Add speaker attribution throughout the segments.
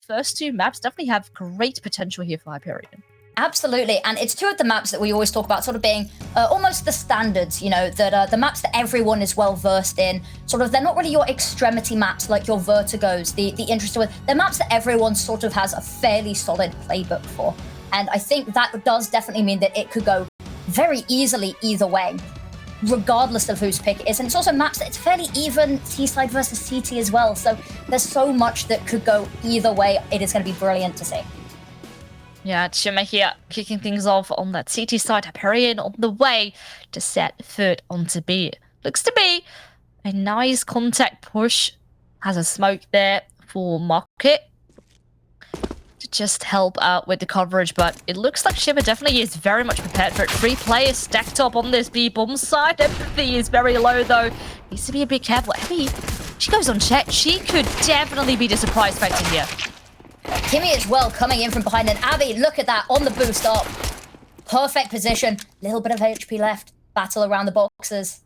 Speaker 1: first two maps definitely have great potential here for Hyperion.
Speaker 2: Absolutely, and it's two of the maps that we always talk about sort of being almost the standards, you know, that the maps that everyone is well versed in. Sort of, they're not really your extremity maps like your Vertigos, the interesting ones. They're maps that everyone sort of has a fairly solid playbook for. And I think that does definitely mean that it could go very easily either way, regardless of whose pick it is. And it's also maps that it's fairly even T-side versus CT as well. So there's so much that could go either way. It is going to be brilliant to see.
Speaker 1: Yeah, Shimmer here kicking things off on that CT side. Hyperion on the way to set foot onto B. Looks to be a nice contact push. Has a smoke there for Market to just help out with the coverage, but it looks like Shimmer definitely is very much prepared for it. 3 players stacked up on this B bomb side. Empathy is very low though. Needs to be a bit careful. Abby, she goes on check. She could definitely be the surprise factor here.
Speaker 2: Kimmy as well coming in from behind, and Abby, look at that on the boost up. Perfect position. Little bit of HP left. Battle around the boxes.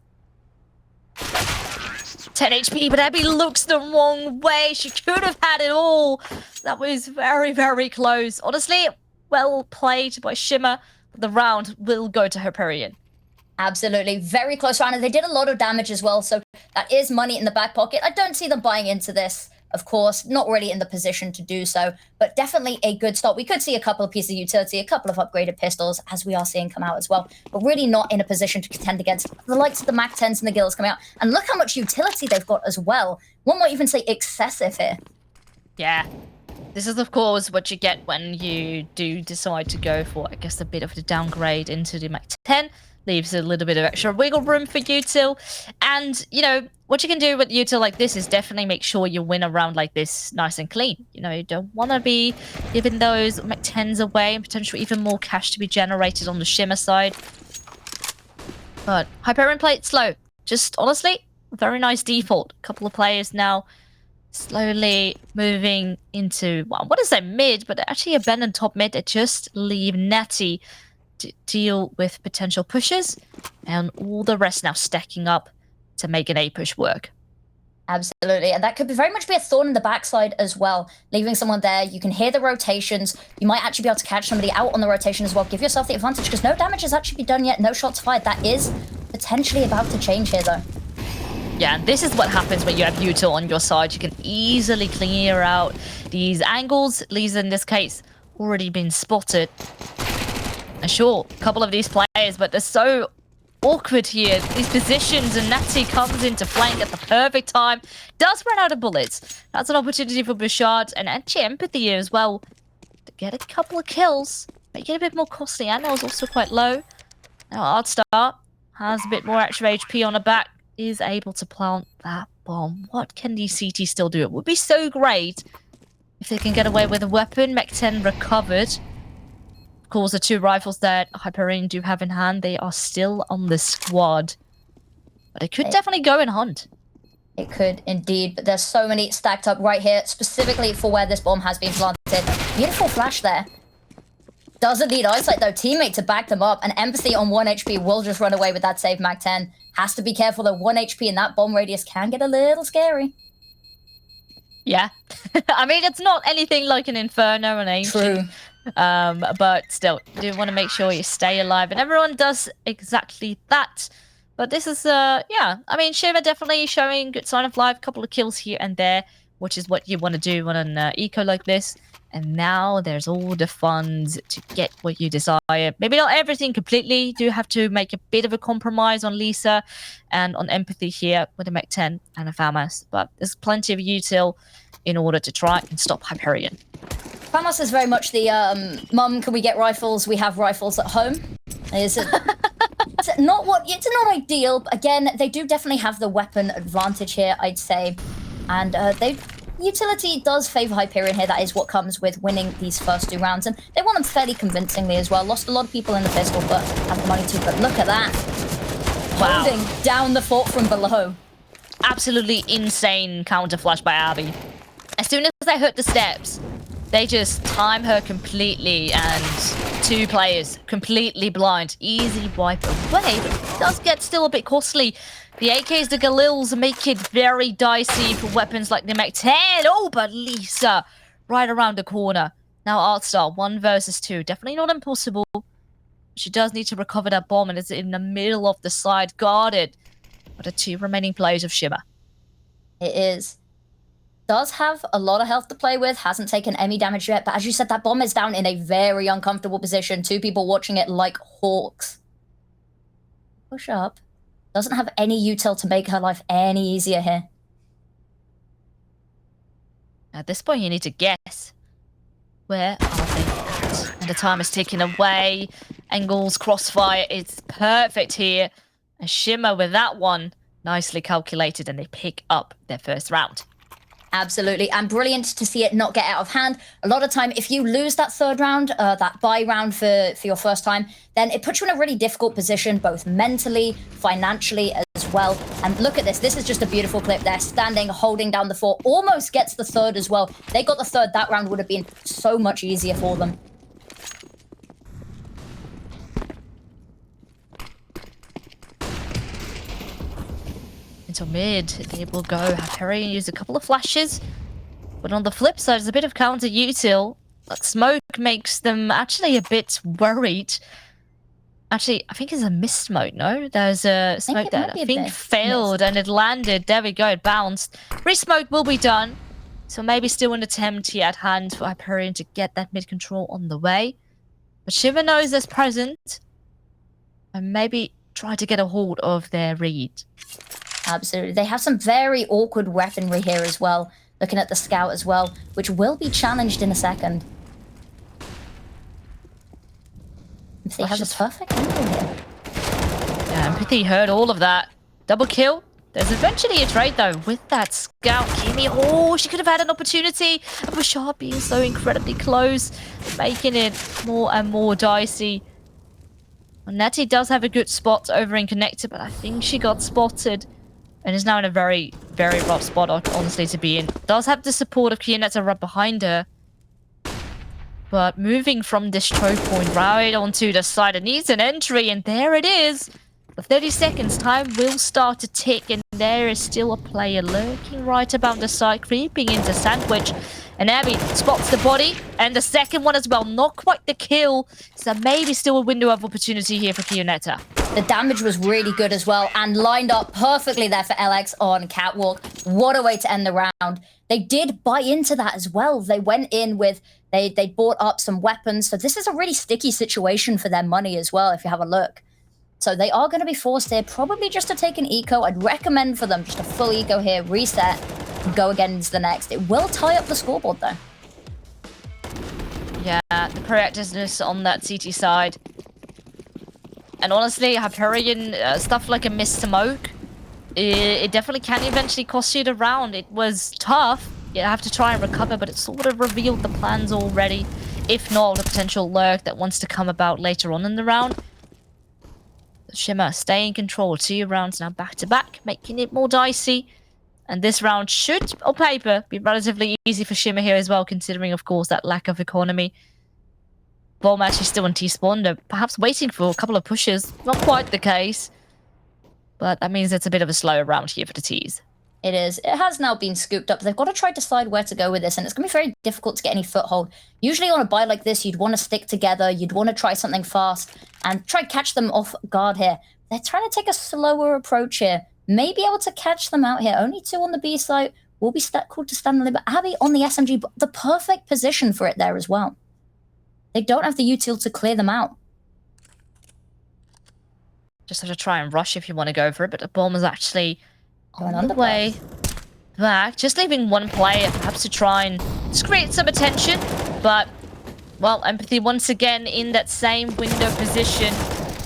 Speaker 1: 10 HP, but Abby looks the wrong way. She could have had it all. That was very, very close. Honestly, well played by Shimmer. The round will go to Hyperion.
Speaker 2: Absolutely. Very close round, and they did a lot of damage as well, so that is money in the back pocket. I don't see them buying into this. Of course, not really in the position to do so, but definitely a good start. We could see a couple of pieces of utility, a couple of upgraded pistols, as we are seeing come out as well, but really not in a position to contend against the likes of the Mac 10s and the Gills coming out. And look how much utility they've got as well. One might even say excessive here.
Speaker 1: Yeah. This is, of course, what you get when you do decide to go for, I guess, a bit of the downgrade into the Mac 10. Leaves a little bit of extra wiggle room for util. And, you know, what you can do with util like this is definitely make sure you win a round like this nice and clean. You know, you don't want to be giving those Mac 10s away and potentially even more cash to be generated on the Shimmer side. But Hyperion played slow. Just, honestly, very nice default. A couple of players now slowly moving into, well, I want to say mid, but actually abandoned top mid. They just leave Natty to deal with potential pushes, and all the rest now stacking up to make an A push work.
Speaker 2: Absolutely, and that could very much be a thorn in the backside as well. Leaving someone there, you can hear the rotations. You might actually be able to catch somebody out on the rotation as well. Give yourself the advantage, because no damage has actually been done yet. No shots fired. That is potentially about to change here, though.
Speaker 1: Yeah, and this is what happens when you have util on your side. You can easily clear out these angles. Lisa, in this case, already been spotted. And sure, a couple of these players, but they're so awkward here. These positions, and Natty comes into flank at the perfect time. Does run out of bullets. That's an opportunity for Bouchard and actually Empathy here as well to get a couple of kills. Make it a bit more costly. Anna is also quite low. Now Artstar has a bit more extra HP on her back. Is able to plant that bomb. What can these CT still do? It would be so great if they can get away with a weapon. Mech 10 recovered. Of course, the 2 rifles that Hyperion do have in hand, they are still on the squad. But it could definitely go and hunt.
Speaker 2: It could indeed, but there's so many stacked up right here, specifically for where this bomb has been planted. Beautiful flash there. Doesn't need eyesight though, teammate to back them up, and Empathy on 1 HP will just run away with that save Mac 10. Has to be careful though, 1 HP and that bomb radius can get a little scary.
Speaker 1: Yeah. I mean, it's not anything like an Inferno and Ancient.
Speaker 2: True.
Speaker 1: But still, you do want to make sure you stay alive, and everyone does exactly that. But this is, yeah, I mean, Shimmer definitely showing good sign of life, couple of kills here and there, which is what you want to do on an eco like this. And now there's all the funds to get what you desire. Maybe not everything completely. You do have to make a bit of a compromise on Lisa and on Empathy here with a Mech 10 and a FAMAS. But there's plenty of util in order to try and stop Hyperion.
Speaker 2: FAMAS is very much the, Mum, can we get rifles? We have rifles at home. It's not ideal, but again, they do definitely have the weapon advantage here, I'd say. And utility does favor Hyperion here. That is what comes with winning these first 2 rounds. And they won them fairly convincingly as well. Lost a lot of people in the pistol, but have the money to. But look at that.
Speaker 1: Wow.
Speaker 2: Holding down the fort from below.
Speaker 1: Absolutely insane counter flash by Abby. As soon as they hit the steps, they just time her completely, and 2 players completely blind. Easy wipe away, but it does get still a bit costly. The AKs, the Galils make it very dicey for weapons like the Mech 10. Oh, but Lisa right around the corner. Now artstar, 1 versus 2. Definitely not impossible. She does need to recover that bomb, and it's in the middle of the side, guarded by the 2 remaining players of Shimmer.
Speaker 2: It is. Does have a lot of health to play with, hasn't taken any damage yet, but as you said, that bomb is down in a very uncomfortable position. 2 people watching it like hawks. Push up. Doesn't have any util to make her life any easier here.
Speaker 1: At this point, you need to guess. Where are they at? And the time is ticking away. Angles, crossfire, it's perfect here. And Shimmer with that one, nicely calculated, and they pick up their first round.
Speaker 2: Absolutely, and brilliant to see it not get out of hand. A lot of time, if you lose that 3rd round, that bye round for your first time, then it puts you in a really difficult position, both mentally, financially as well. And look at this. This is just a beautiful clip. They're standing, holding down the fort, almost gets the 3rd as well. They got the 3rd. That round would have been so much easier for them.
Speaker 1: Into mid, they will go. Hyperion use a couple of flashes. But on the flip side, there's a bit of counter util. That smoke makes them actually a bit worried. Actually, I think it's a missed smoke, no? There's a smoke that I think failed and it landed. There we go, it bounced. Re-smoke will be done. So maybe still an attempt here at hand for Hyperion to get that mid control on the way. But Shimmer knows there's present. And maybe try to get a hold of their read.
Speaker 2: Absolutely. They have some very awkward weaponry here as well. Looking at the scout as well, which will be challenged in a second. Empathy has a perfect angle here.
Speaker 1: Yeah, Empathy heard all of that. Double kill. There's eventually a trade though with that scout. Kimi, oh, she could have had an opportunity. And Bashar being so incredibly close, making it more and more dicey. Well, Nettie does have a good spot over in connector, but I think she got spotted. And is now in a very, very rough spot, honestly, to be in. Does have the support of Kionetta right behind her. But moving from this choke point right onto the side, it needs an entry, and there it is. For 30 seconds, time will start to tick, and there is still a player lurking right about the side, creeping into Sandwich. And Abby spots the body, and the second one as well. Not quite the kill, so maybe still a window of opportunity here for Kionetta.
Speaker 2: The damage was really good as well, and lined up perfectly there for LX on Catwalk. What a way to end the round. They did buy into that as well. They went in with, they bought up some weapons, so this is a really sticky situation for their money as well, if you have a look. So they are going to be forced here, probably just to take an eco. I'd recommend for them just a full eco here, reset, and go again into the next. It will tie up the scoreboard though.
Speaker 1: Yeah, the proactiveness on that CT side. And honestly, Hyperion, stuff like a missed smoke, it definitely can eventually cost you the round. It was tough. You have to try and recover, but it sort of revealed the plans already. If not, the potential lurk that wants to come about later on in the round. Shimmer stay in control. 2 rounds now back to back, making it more dicey. And this round should, on paper, be relatively easy for Shimmer here as well, considering, of course, that lack of economy. Bomb actually still in T-spawn. They're perhaps waiting for a couple of pushes. Not quite the case. But that means it's a bit of a slower round here for the T's.
Speaker 2: It is. It has now been scooped up. They've got to try to decide where to go with this, and it's going to be very difficult to get any foothold. Usually on a buy like this, you'd want to stick together. You'd want to try something fast and try to catch them off guard here. They're trying to take a slower approach here. May be able to catch them out here. Only 2 on the B site. Will be called to stand a little bit. Abby on the SMG, but the perfect position for it there as well. They don't have the util to clear them out.
Speaker 1: Just have to try and rush if you want to go for it, but the bomb is actually on the way back. Just leaving one player, perhaps to try and just create some attention. But, well, Empathy once again in that same window position.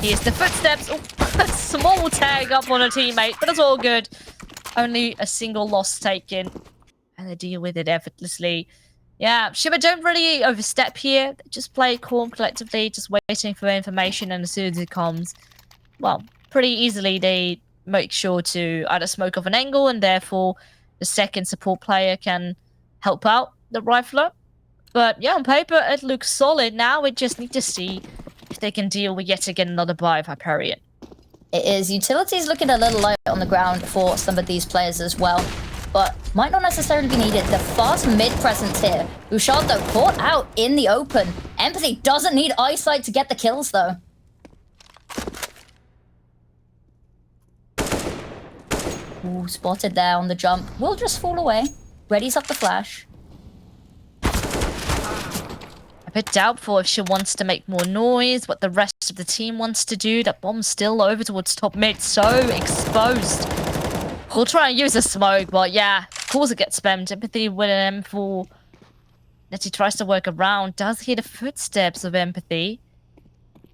Speaker 1: Here's the footsteps. Oh, a small tag up on a teammate, but it's all good. Only a single loss taken. And they deal with it effortlessly. Yeah, Shimmer don't really overstep here. They just play calm collectively, just waiting for information, and as soon as it comes, well, pretty easily they make sure to either smoke off an angle, and therefore the second support player can help out the rifler. But yeah, on paper it looks solid. Now we just need to see if they can deal with yet again another buy of Hyperion.
Speaker 2: It is. Utility's looking a little light on the ground for some of these players as well. but might not necessarily be needed. The fast mid presence here. Bouchard, though, caught out in the open. Empathy doesn't need eyesight to get the kills, though. Ooh, spotted there on the jump. Will just fall away. Readies up the flash.
Speaker 1: A bit doubtful if she wants to make more noise, what the rest of the team wants to do. That bomb's still over towards top mid, so exposed. We'll try and use a smoke, but yeah, of course it gets spammed. Empathy with an M4 that he tries to work around. Does hear the footsteps of Empathy.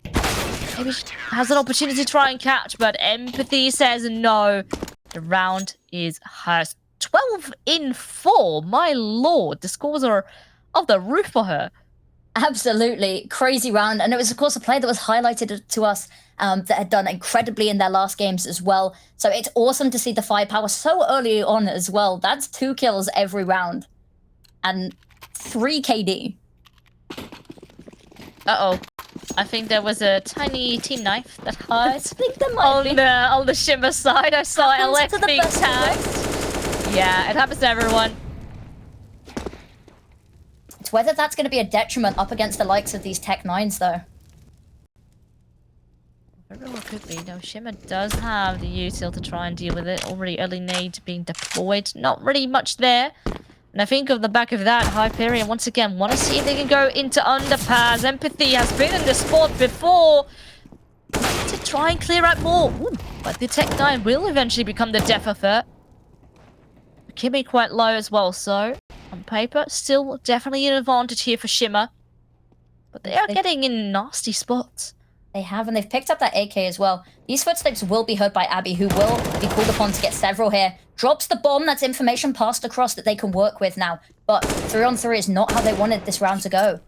Speaker 1: Maybe she has an opportunity to try and catch, but Empathy says no. The round is hers. 12 in 4. My lord, the scores are off the roof for her.
Speaker 2: Absolutely crazy round, and it was of course a player that was highlighted to us that had done incredibly in their last games as well. So it's awesome to see the firepower so early on as well. That's 2 kills every round, and 3 KD.
Speaker 1: Uh-oh. I think there was a tiny team knife that hurt
Speaker 2: I think there might be.
Speaker 1: on the shimmer side. I saw
Speaker 2: Happens
Speaker 1: LX being tagged. Yeah, it happens to everyone.
Speaker 2: It's whether that's going to be a detriment up against the likes of these Tech 9s, though.
Speaker 1: Very well could be. No, Shimmer does have the util to try and deal with it. Already early nade being deployed. Not really much there. And I think of the back of that, Hyperion once again want to see if they can go into underpass. Empathy has been in the spot before. To try and clear out more. Ooh, but the Tech 9 will eventually become the death of it. Kimmy quite low as well, so on paper, still definitely an advantage here for Shimmer. But they are getting in nasty spots.
Speaker 2: They have, and they've picked up that AK as well. These footsteps will be heard by Abby, who will be called upon to get several here. Drops the bomb, that's information passed across that they can work with now. But 3-on-3 is not how they wanted this round to go.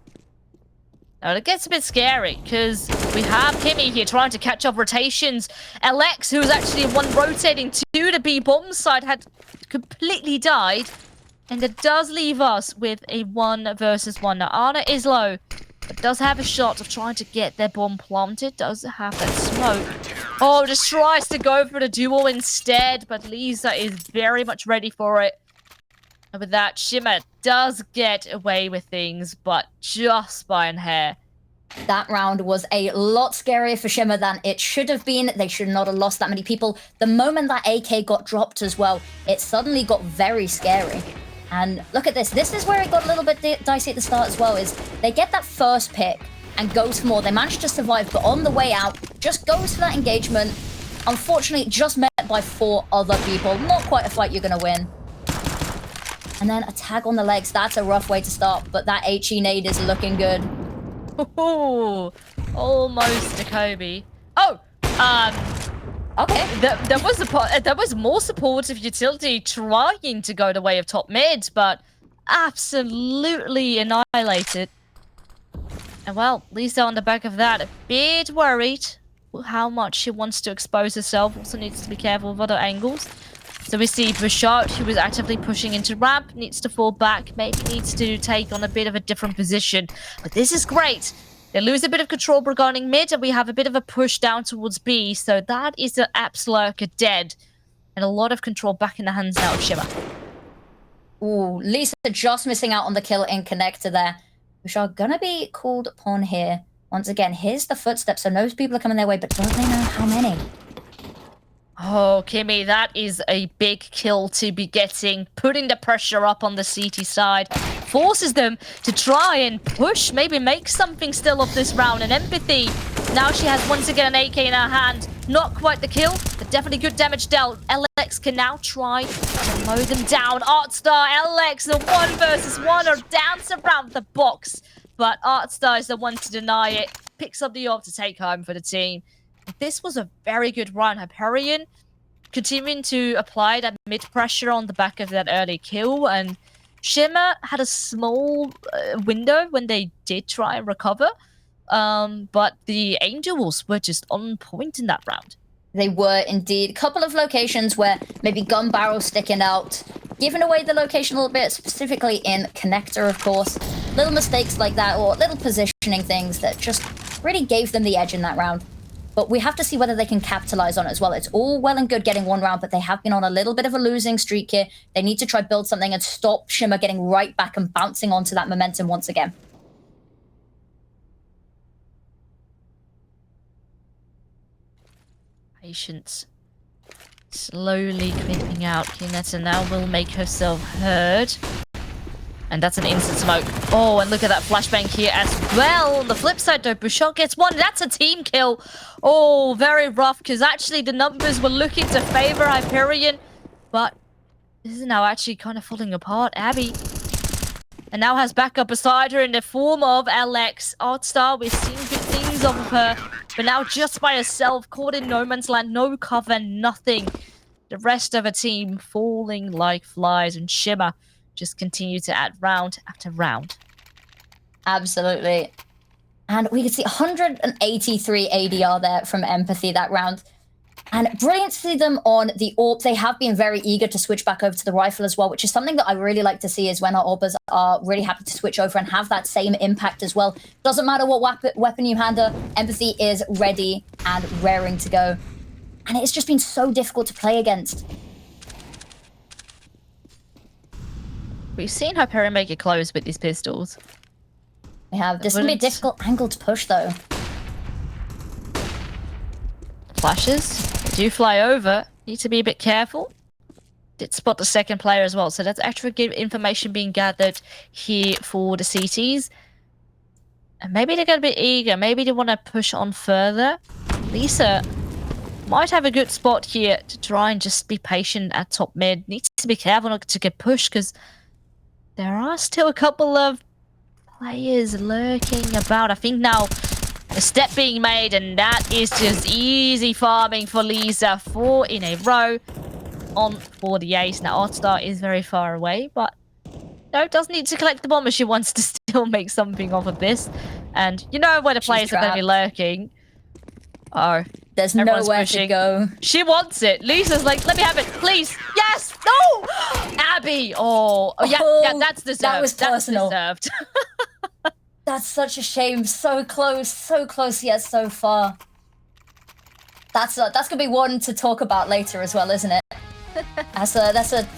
Speaker 1: Now, it gets a bit scary, because we have Kimmy here trying to catch up rotations. LX, who's actually one rotating to the B bomb side, had completely died. And it does leave us with a 1 versus 1. Now, Ana is low, but does have a shot of trying to get their bomb planted. Does have that smoke. Oh, just tries to go for the duel instead, but Lisa is very much ready for it. And with that, Shimmer does get away with things, but just by an hair.
Speaker 2: That round was a lot scarier for Shimmer than it should have been. They should not have lost that many people. The moment that AK got dropped as well, it suddenly got very scary. And look at this. This is where it got a little bit dicey at the start as well, is they get that first pick and goes for more. They managed to survive, but on the way out, just goes for that engagement. Unfortunately, just met by 4 other people. Not quite a fight you're going to win. And then a tag on the legs. That's a rough way to start, but that HE nade is looking good.
Speaker 1: Ooh, almost a Kobe. Oh,
Speaker 2: okay.
Speaker 1: There was more supportive utility trying to go the way of top mid, but absolutely annihilated. And well, Lisa on the back of that, a bit worried how much she wants to expose herself. Also needs to be careful of other angles. So we see Bouchard, who was actively pushing into ramp, needs to fall back, maybe needs to take on a bit of a different position. But this is great. They lose a bit of control regarding mid, and we have a bit of a push down towards B. So that is an absolute dead. And a lot of control back in the hands now of Shimmer.
Speaker 2: Ooh, Lisa just missing out on the kill in connector there. Bouchard gonna be called upon here. Once again, here's the footsteps. So those people are coming their way, but don't they know how many?
Speaker 1: Oh, Kimmy, that is a big kill to be getting. Putting the pressure up on the CT side. Forces them to try and push, maybe make something still of this round. And Empathy, now she has once again an AK in her hand. Not quite the kill, but definitely good damage dealt. LX can now try to mow them down. Artstar, LX, the 1 versus 1 are dance around the box. But Artstar is the one to deny it. Picks up the orb to take home for the team. This was a very good run. Hyperion continuing to apply that mid pressure on the back of that early kill, and Shimmer had a small window when they did try and recover, but the Angels were just on point in that round.
Speaker 2: They were indeed. A couple of locations where maybe gun barrels sticking out, giving away the location a little bit, specifically in connector, of course. Little mistakes like that, or little positioning things that just really gave them the edge in that round. But we have to see whether they can capitalize on it as well. It's all well and good getting one round, but they have been on a little bit of a losing streak here. They need to try build something and stop Shimmer getting right back and bouncing onto that momentum once again.
Speaker 1: Patience. Slowly creeping out. Kionetta now will make herself heard. And that's an instant smoke. Oh, and look at that flashbang here as well. On the flip side, though, Bouchard gets one. That's a team kill. Oh, very rough, because actually the numbers were looking to favor Hyperion. But this is now actually kind of falling apart. Abby. And now has backup beside her in the form of LX. Artstar, we've seen good things of her. But now just by herself, caught in no man's land. No cover, nothing. The rest of her team falling like flies. And Shimmer just continue to add round after round.
Speaker 2: Absolutely. And we can see 183 ADR there from Empathy that round. And brilliant to see them on the AWP. They have been very eager to switch back over to the rifle as well, which is something that I really like to see, is when our AWPers are really happy to switch over and have that same impact as well. Doesn't matter what weapon you hand her, Empathy is ready and raring to go. And it's just been so difficult to play against.
Speaker 1: We've seen Hyperion make it close with these pistols.
Speaker 2: We have. This is going to be a difficult angle to push, though.
Speaker 1: Flashes do fly over. Need to be a bit careful. Did spot the second player as well. So that's actually good information being gathered here for the CTs. And maybe they're going to be eager. Maybe they want to push on further. Lisa might have a good spot here to try and just be patient at top mid. Needs to be careful not to get pushed, because there are still a couple of players lurking about. I think now a step being made, and that is just easy farming for Lisa. 4 in a row on for the ace. Now Artstar is very far away, but no, doesn't need to collect the bomb if she wants to still make something off of this. And you know where the players are going to be lurking. Oh,
Speaker 2: there's nowhere to go.
Speaker 1: She wants it. Lisa's like, let me have it, please. Yes. No. Abby. Oh, yeah. That's deserved.
Speaker 2: That was personal.
Speaker 1: That's deserved.
Speaker 2: That's such a shame. So close yet so far. That's gonna be one to talk about later as well, isn't it? That's a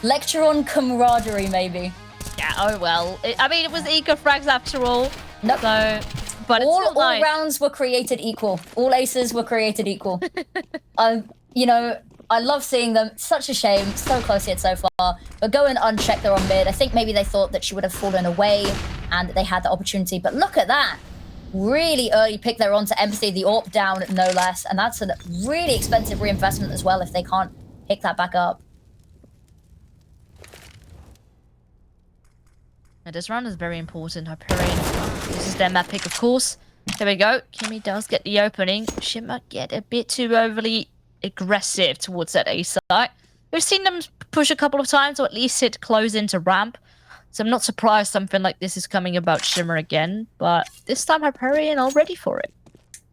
Speaker 2: lecture on camaraderie, maybe.
Speaker 1: Yeah. Oh well. I mean, it was eco frags after all.
Speaker 2: Nope.
Speaker 1: So. But
Speaker 2: all rounds were created equal. All aces were created equal. You know, I love seeing them. Such a shame. So close yet so far. But going unchecked there on mid. I think maybe they thought that she would have fallen away and they had the opportunity. But look at that. Really early pick there onto Empathy. The AWP down, no less. And that's a really expensive reinvestment as well if they can't pick that back up.
Speaker 1: Now, this round is very important. Hyperion. This is their map pick, of course. There we go. Kimmy does get the opening. She might get a bit too overly aggressive towards that A site. We've seen them push a couple of times, or at least hit close into ramp. So I'm not surprised something like this is coming about Shimmer again. But this time Hyperion are ready for it.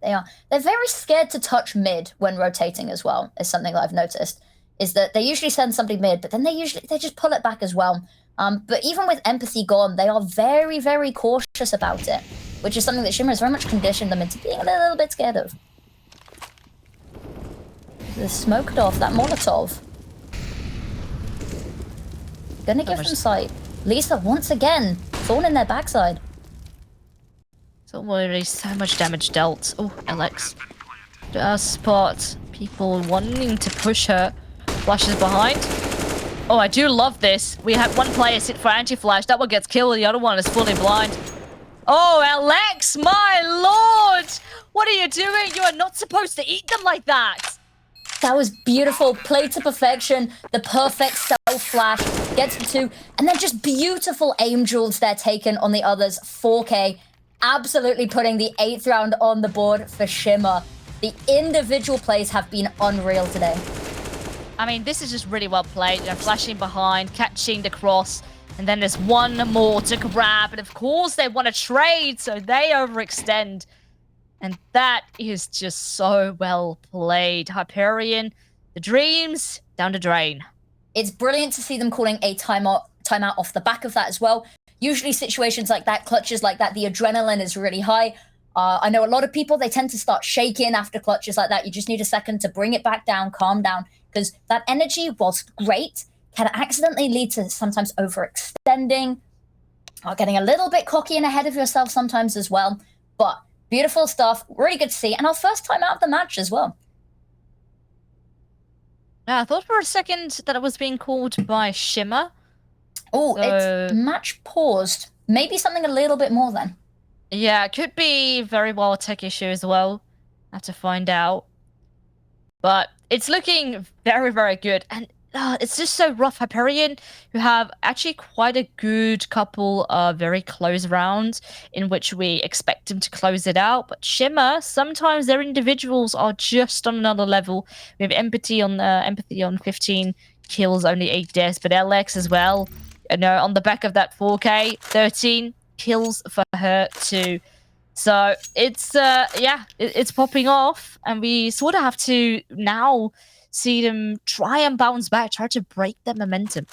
Speaker 2: They are. They're very scared to touch mid when rotating as well, is something that I've noticed. Is that they usually send somebody mid, but then they just pull it back as well. But even with Empathy gone, they are very, very cautious about it, which is something that Shimmer has very much conditioned them into being a little bit scared of. The smoked off, that Molotov. Gonna give them sight. Lisa, once again, thorn in their backside.
Speaker 1: It's already so much damage dealt. Oh, Alex does spot people wanting to push her. Flashes behind. Oh, I do love this. We have one player sit for anti-flash. That one gets killed. The other one is fully blind. Oh, Alex, my lord! What are you doing? You are not supposed to eat them like that.
Speaker 2: That was beautiful. Played to perfection. The perfect self-flash. Gets the 2. And then just beautiful aim jewels there taken on the others. 4K. Absolutely putting the 8th round on the board for Shimmer. The individual plays have been unreal today.
Speaker 1: I mean, this is just really well played. You know, flashing behind, catching the cross, and then there's one more to grab. And of course, they want to trade, so they overextend. And that is just so well played. Hyperion, the dreams down the drain.
Speaker 2: It's brilliant to see them calling a timeout off the back of that as well. Usually situations like that, clutches like that, the adrenaline is really high. I know a lot of people, they tend to start shaking after clutches like that. You just need a second to bring it back down, calm down, because that energy, whilst great, can accidentally lead to sometimes overextending, or getting a little bit cocky and ahead of yourself sometimes as well. But beautiful stuff, really good to see, and our first time out of the match as well.
Speaker 1: Yeah, I thought for a second that it was being called by Shimmer.
Speaker 2: Oh, it's match paused. Maybe something a little bit more then.
Speaker 1: Yeah, it could be very well a tech issue as well. Have to find out. But it's looking very, very good. And it's just so rough. Hyperion, who have actually quite a good couple of very close rounds in which we expect them to close it out. But Shimmer, sometimes their individuals are just on another level. We have Empathy on 15 kills, only 8 deaths. But LX as well, you know, on the back of that 4K, 13 kills for her too. So it's it's popping off, and we sort of have to now see them try and bounce back, try to break their momentum.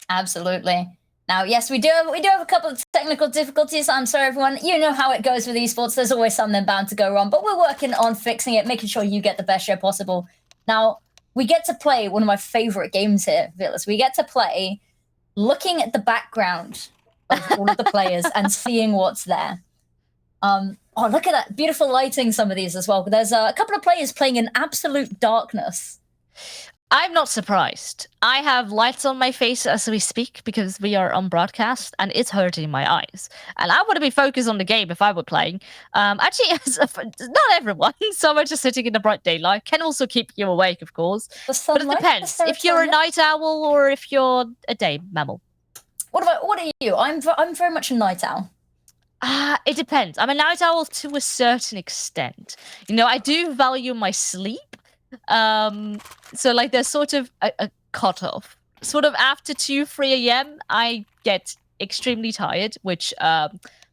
Speaker 2: Absolutely. Now, yes, we do have a couple of technical difficulties. I'm sorry, everyone. You know how it goes with esports. There's always something bound to go wrong, but we're working on fixing it, making sure you get the best show possible. Now, we get to play one of my favorite games here, Villas. We get to play looking at the background of all of the players and seeing what's there. Oh, look at that. Beautiful lighting, some of these as well. There's a couple of players playing in absolute darkness.
Speaker 1: I'm not surprised. I have lights on my face as we speak because we are on broadcast, and it's hurting my eyes. And I want to be focused on the game if I were playing. Actually, not everyone. Some are just sitting in the bright daylight. Can also keep you awake, of course. But it depends. If you're a night owl or if you're a day mammal.
Speaker 2: What are you? I'm very much a night owl.
Speaker 1: It depends. I'm a night owl to a certain extent. You know, I do value my sleep. So like there's sort of a cutoff. Sort of after 2, 3 a.m. I get extremely tired, which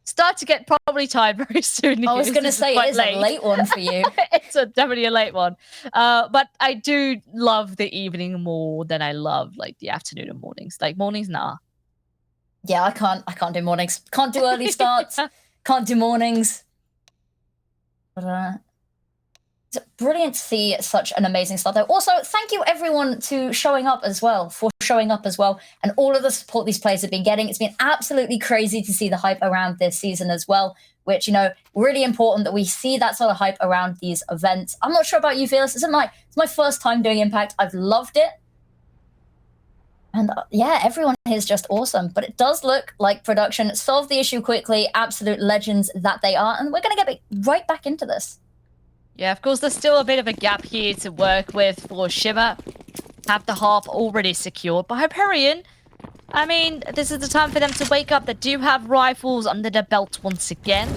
Speaker 1: start to get probably tired very soon.
Speaker 2: I was going to say it is a late one for you.
Speaker 1: It's definitely a late one. But I do love the evening more than I love like the afternoon and mornings. Like mornings, nah.
Speaker 2: Yeah, I can't do mornings. Can't do early starts. Can't do mornings. But it's brilliant to see such an amazing start, though. Also, thank you everyone for showing up as well, and all of the support these players have been getting. It's been absolutely crazy to see the hype around this season as well, which, you know, really important that we see that sort of hype around these events. I'm not sure about you, Felix. It's my first time doing Impact. I've loved it. And yeah, everyone here is just awesome. But it does look like production solved the issue quickly. Absolute legends that they are. And we're going to get right back into this.
Speaker 1: Yeah, of course, there's still a bit of a gap here to work with for Shimmer. Have the half already secured. But Hyperion, I mean, this is the time for them to wake up. They do have rifles under their belt once again.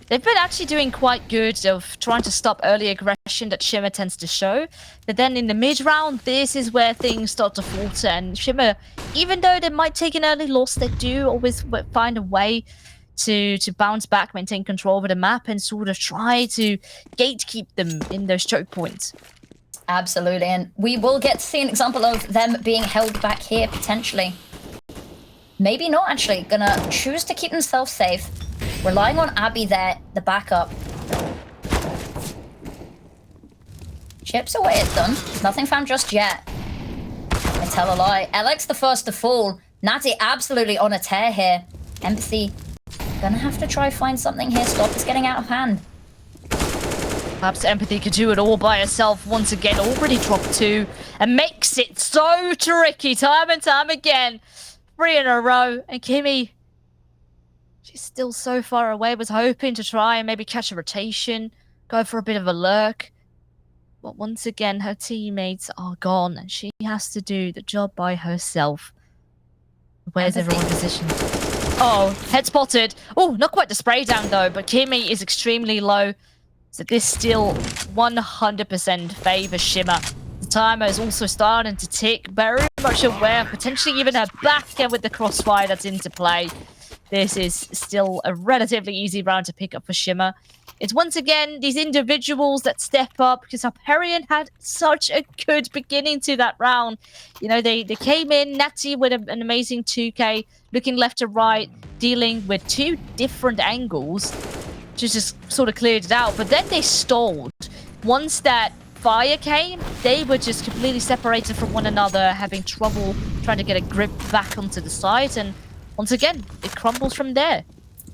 Speaker 1: They've been actually doing quite good of trying to stop early aggression that Shimmer tends to show. But then in the mid-round, this is where things start to falter. And Shimmer, even though they might take an early loss, they do always find a way to bounce back, maintain control over the map, and sort of try to gatekeep them in those choke points.
Speaker 2: Absolutely, and we will get to see an example of them being held back here, potentially. Maybe not, actually. Gonna choose to keep themselves safe. Relying on Abby there, the backup. Chips away at them. Nothing found just yet. I tell a lie. Alex the first to fall. Natty absolutely on a tear here. Empathy. Gonna have to try find something here. Stop is getting out of hand.
Speaker 1: Perhaps Empathy could do it all by herself once again. Already dropped 2 and makes it so tricky time and time again. 3 in a row. And Kimmy, she's still so far away. Was hoping to try and maybe catch a rotation. Go for a bit of a lurk. But once again, her teammates are gone. And she has to do the job by herself. Where's everyone positioned? Oh, head spotted. Oh, not quite the spray down though, but Kimmy is extremely low. So this still 100% favors Shimmer. The timer is also starting to tick. Very much aware, potentially even her back end with the crossfire that's into play. This is still a relatively easy round to pick up for Shimmer. It's once again these individuals that step up because Hyperion had such a good beginning to that round. You know, they came in, Natty with an amazing 2K, looking left to right, dealing with 2 different angles. just sort of cleared it out. But then they stalled. Once that fire came, they were just completely separated from one another, having trouble trying to get a grip back onto the site. And once again, it crumbles from there.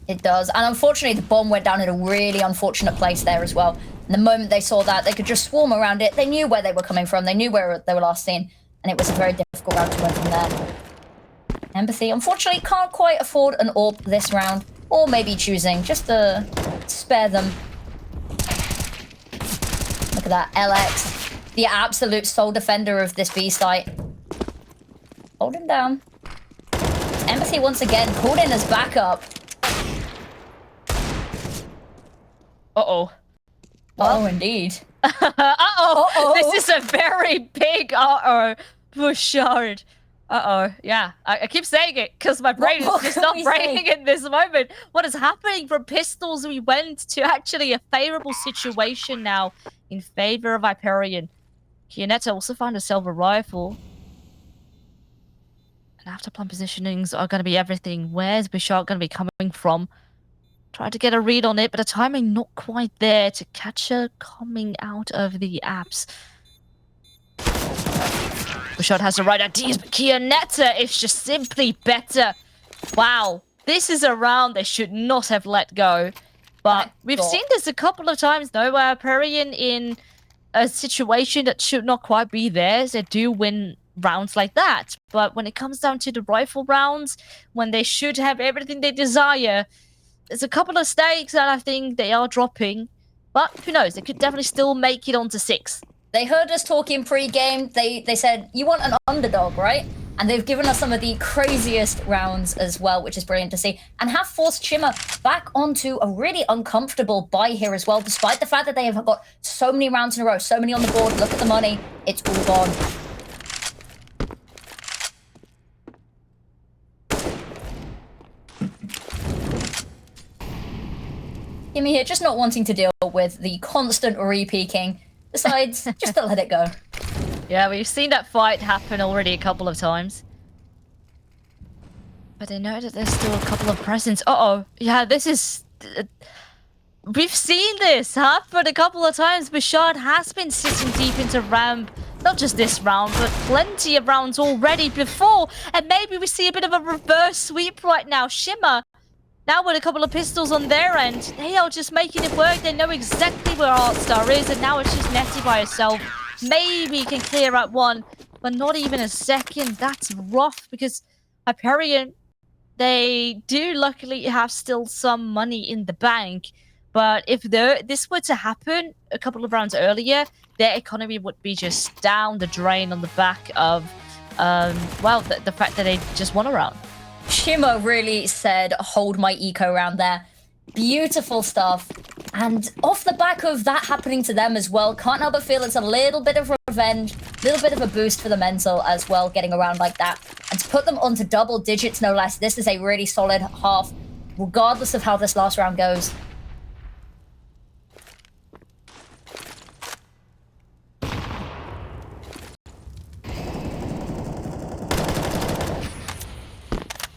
Speaker 2: It does. And unfortunately, the bomb went down in a really unfortunate place there as well. And the moment they saw that, they could just swarm around it. They knew where they were coming from. They knew where they were last seen. And it was a very difficult round to win from there. Empathy, unfortunately, can't quite afford an AWP this round. Or maybe choosing just to spare them. Look at that. LX, the absolute sole defender of this B site. Hold him down. Empathy once again pulled in as backup.
Speaker 1: Uh-oh.
Speaker 2: Oh, indeed.
Speaker 1: Uh-oh.
Speaker 2: Uh-oh.
Speaker 1: This is a very big uh-oh. Bouchard. Uh-oh. Yeah. I keep saying it because my brain is just not braining in this moment. What is happening? From pistols, we went to actually a favorable situation now in favor of Hyperion. Kionetta also found herself a rifle. And after plan positionings are going to be everything. Where's Bouchard going to be coming from? Tried to get a read on it, but the timing not quite there to catch her coming out of the apps. Bouchard has the right ideas, but Kionetta is just simply better. Wow, this is a round they should not have let go. But we've seen this a couple of times, though, where Hyperion in a situation that should not quite be theirs, they do win rounds like that. But when it comes down to the rifle rounds, when they should have everything they desire, there's a couple of stakes that I think they are dropping. But who knows, they could definitely still make it onto 6.
Speaker 2: They heard us talking pre-game. They said, you want an underdog, right? And they've given us some of the craziest rounds as well, which is brilliant to see. And have forced Shimmer back onto a really uncomfortable buy here as well, despite the fact that they have got so many rounds in a row, so many on the board. Look at the money. It's all gone. Gimme here, just not wanting to deal with the constant re-peeking. Decides just to let it go.
Speaker 1: Yeah, we've seen that fight happen already a couple of times. But they know that there's still a couple of presents. Uh-oh. Yeah, this is... we've seen this happen a couple of times. Bouchard has been sitting deep into ramp. Not just this round, but plenty of rounds already before. And maybe we see a bit of a reverse sweep right now. Shimmer, now with a couple of pistols on their end, they are just making it work. They know exactly where Artstar is, and now it's just Nettie by herself. Maybe can clear out one, but not even a second. That's rough, because Hyperion, they do luckily have still some money in the bank. But if this were to happen a couple of rounds earlier, their economy would be just down the drain on the back of, well, the fact that they just won a round.
Speaker 2: Shimmer really said, hold my eco round there. Beautiful stuff. And off the back of that happening to them as well, can't help but feel it's a little bit of revenge, a little bit of a boost for the mental as well, getting around like that. And to put them onto double digits, no less, this is a really solid half, regardless of how this last round goes.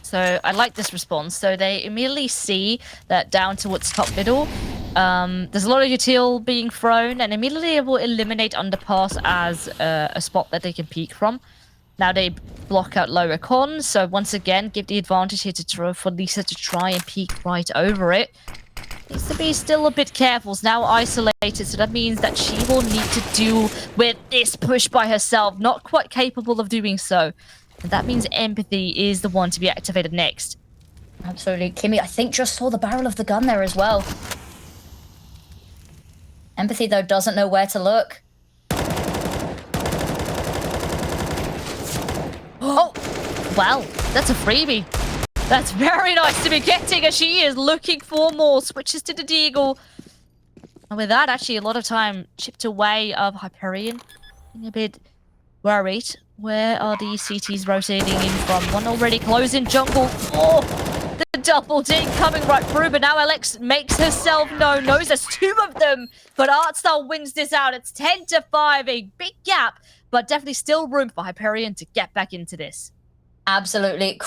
Speaker 1: So I like this response. So they immediately see that down towards top middle, there's a lot of util being thrown, and immediately it will eliminate underpass as a spot that they can peek from. Now they block out lower con, so once again, give the advantage here for Lisa to try and peek right over it. Needs to be still a bit careful. It's now isolated, so that means that she will need to deal with this push by herself. Not quite capable of doing so. And that means Empathy is the one to be activated next.
Speaker 2: Absolutely. Kimmy, I think, just saw the barrel of the gun there as well. Empathy, though, doesn't know where to look.
Speaker 1: Oh, well, that's a freebie. That's very nice to be getting, as she is looking for more. Switches to the Deagle. And with that, actually, a lot of time chipped away of Hyperion. Being a bit worried. Where are these CTs rotating in from? One already closing jungle. Oh, the double ding coming right through, but now Alex makes herself known. Knows there's 2 of them, but Artstar wins this out. It's 10-5, a big gap, but definitely still room for Hyperion to get back into this.
Speaker 2: Absolutely.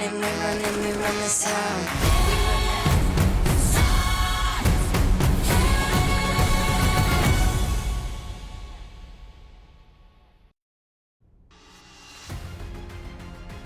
Speaker 3: we run this town.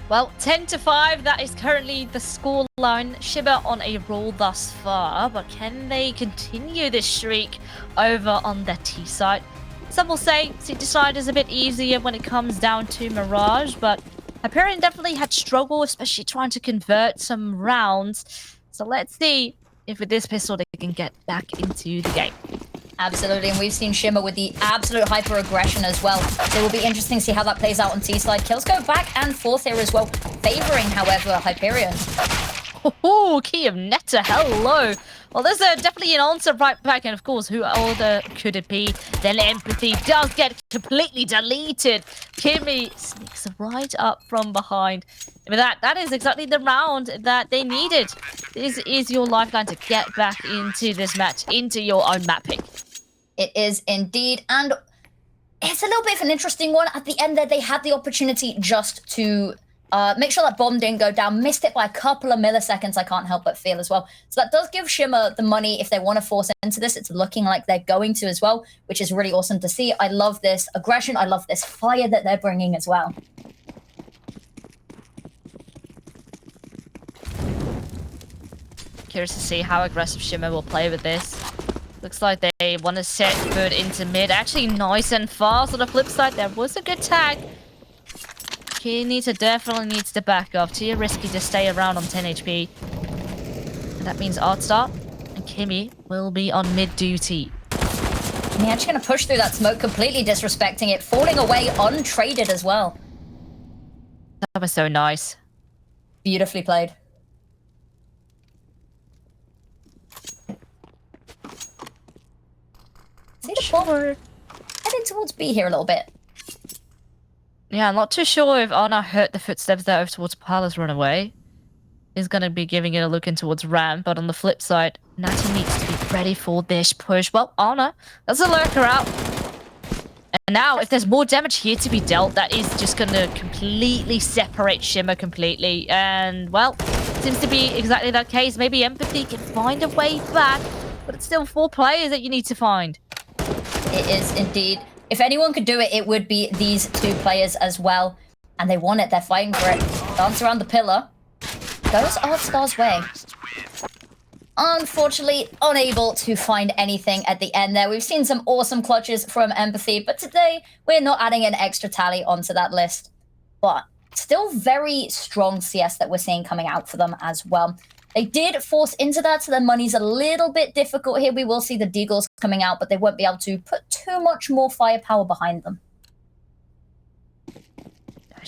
Speaker 1: Well, 10-5, that is currently the scoreline. Shimmer on a roll thus far, but can they continue this streak over on their T side? Some will say City side is a bit easier when it comes down to Mirage, but Hyperion definitely had struggle, especially trying to convert some rounds. So let's see if with this pistol they can get back into the game.
Speaker 2: Absolutely, and we've seen Shimmer with the absolute hyper-aggression as well. So it will be interesting to see how that plays out on T-side. Kills go back and forth here as well, favoring, however, Hyperion.
Speaker 1: Oh, Kionetta, hello. Well, there's definitely an answer right back, and of course, who other could it be? Then Empathy does get completely deleted. Kimmy sneaks right up from behind. With that is exactly the round that they needed. This is your lifeline to get back into this match, into your own map pick.
Speaker 2: It is indeed, and it's a little bit of an interesting one. At the end there, they had the opportunity just to make sure that bomb didn't go down. Missed it by a couple of milliseconds, I can't help but feel as well. So that does give Shimmer the money if they want to force into this. It's looking like they're going to as well, which is really awesome to see. I love this aggression. I love this fire that they're bringing as well.
Speaker 1: Curious to see how aggressive Shimmer will play with this. Looks like they want to set foot into mid. Actually, nice and fast. On the flip side, there was a good tag. Kionetta definitely needs to back off. Too risky to stay around on 10 HP. And that means artstar and Kimmy will be on mid duty.
Speaker 2: Yeah, actually going to push through that smoke, completely disrespecting it, falling away untraded as well.
Speaker 1: That was so nice.
Speaker 2: Beautifully played. See the ball heading towards B here a little bit.
Speaker 1: Yeah, I'm not too sure if Anna heard the footsteps there over towards Palace run away. Is going to be giving it a look in towards Ram, but on the flip side, Natty needs to be ready for this push. Well, Anna, that's a lurker out. And now, if there's more damage here to be dealt, that is just going to completely separate Shimmer completely. And, well, seems to be exactly that case. Maybe Empathy can find a way back, but it's still 4 players that you need to find.
Speaker 2: It is indeed. If anyone could do it, it would be these 2 players as well. And they want it. They're fighting for it. Dance around the pillar. Goes Artstar's way. Unfortunately, unable to find anything at the end there. We've seen some awesome clutches from Empathy, but today we're not adding an extra tally onto that list. But still very strong CS that we're seeing coming out for them as well. They did force into that, so their money's a little bit difficult here. We will see the Deagles coming out, but they won't be able to put too much more firepower behind them.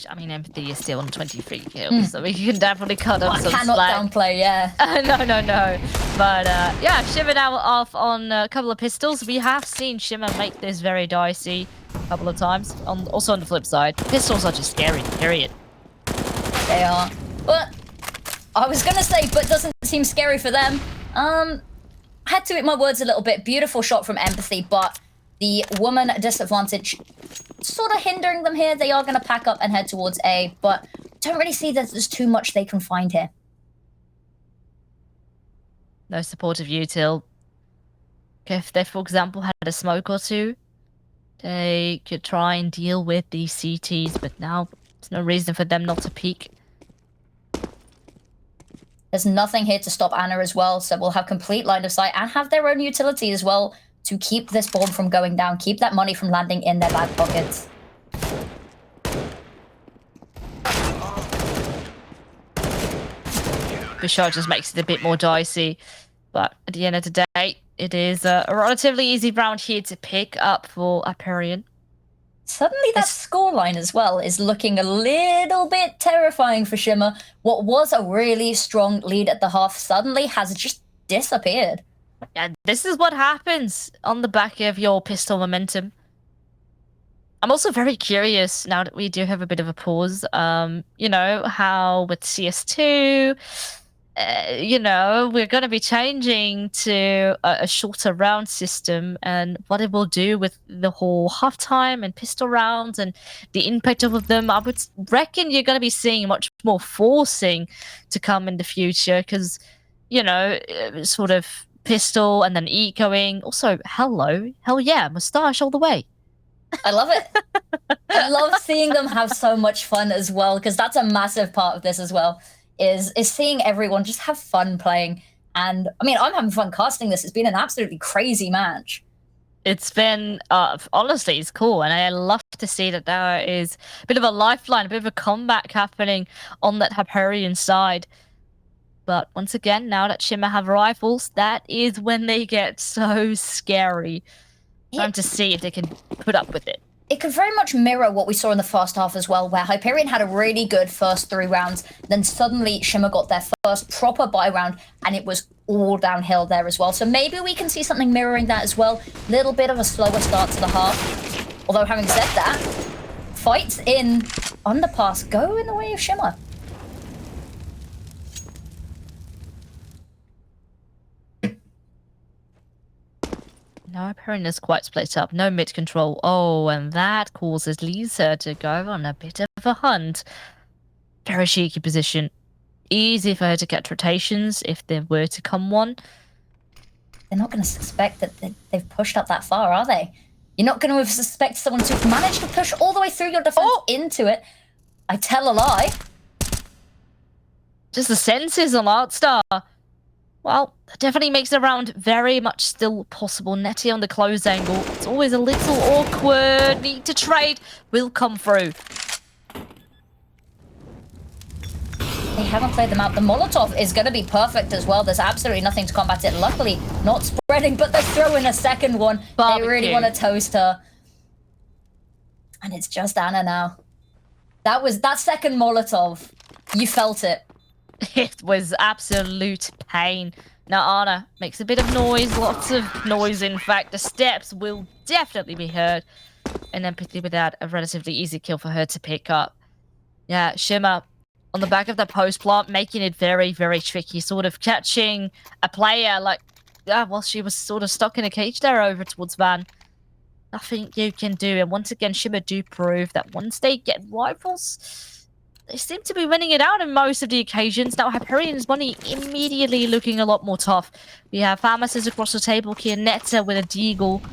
Speaker 1: I mean, Empathy is still on 23 kills, so we can definitely cut up some slack.
Speaker 2: I cannot downplay, yeah.
Speaker 1: No. But, yeah, Shimmer now off on a couple of pistols. We have seen Shimmer make this very dicey a couple of times. Also on the flip side, pistols are just scary, period.
Speaker 2: They are. But I was going to say, but doesn't seem scary for them. I had to eat my words a little bit. Beautiful shot from Empathy, but the woman disadvantage sort of hindering them here. They are going to pack up and head towards A, but don't really see that there's too much they can find here.
Speaker 1: No supportive util. If they, for example, had a smoke or two, they could try and deal with these CTs, but now there's no reason for them not to peek.
Speaker 2: There's nothing here to stop Anna as well, so we'll have complete line of sight and have their own utility as well to keep this bomb from going down, keep that money from landing in their back pockets.
Speaker 1: The shot just makes it a bit more dicey, but at the end of the day, it is a relatively easy round here to pick up for Hyperion.
Speaker 2: Suddenly that scoreline as well is looking a little bit terrifying for Shimmer. What was a really strong lead at the half suddenly has just disappeared.
Speaker 1: Yeah, this is what happens on the back of your pistol momentum. I'm also very curious now that we do have a bit of a pause. You know, how with CS2 you know, we're going to be changing to a shorter round system, and what it will do with the whole halftime and pistol rounds and the impact of them, I would reckon you're going to be seeing much more forcing to come in the future because, you know, sort of pistol and then ecoing. Also, hell yeah, mustache all the way.
Speaker 2: I love it. I love seeing them have so much fun as well, because that's a massive part of this as well, is seeing everyone just have fun playing. And I mean, I'm having fun casting this. It's been an absolutely crazy match.
Speaker 1: It's been, honestly, it's cool. And I love to see that there is a bit of a lifeline, a bit of a comeback happening on that Hyperion side. But once again, now that Shimmer have rifles, that is when they get so scary. Time to see if they can put up with it.
Speaker 2: It could very much mirror what we saw in the first half as well, where Hyperion had a really good first 3 rounds, then suddenly Shimmer got their first proper buy round, and it was all downhill there as well. So maybe we can see something mirroring that as well. Little bit of a slower start to the half. Although having said that, fights in Underpass go in the way of Shimmer.
Speaker 1: No, Hyperion is quite split up. No mid control. Oh, and that causes Lisa to go on a bit of a hunt. Very cheeky position. Easy for her to catch rotations if there were to come one.
Speaker 2: They're not going to suspect that they've pushed up that far, are they? You're not going to suspect someone to manage to push all the way through your defense into it. I tell a lie.
Speaker 1: Just the senses on artstar. Well, that definitely makes the round very much still possible. Nettie on the close angle. It's always a little awkward. Need to trade. Will come through.
Speaker 2: They haven't played them out. The Molotov is going to be perfect as well. There's absolutely nothing to combat it. Luckily, not spreading, but they're throwing a second one. Barbecue. They really want to toast her. And it's just Anna now. That second Molotov. You felt it.
Speaker 1: It was absolute pain. Now Anna makes a bit of noise, lots of noise in fact. The steps will definitely be heard. And empathy with that, a relatively easy kill for her to pick up. Yeah, Shimmer on the back of the post plant, making it very, very tricky. Sort of catching a player like, well, she was sort of stuck in a cage there over towards Van. Nothing you can do. And once again, Shimmer do prove that once they get rifles, they seem to be winning it out in most of the occasions. Now, Hyperion's money immediately looking a lot more tough. We have pharmacists across the table, Kionetta with a deagle.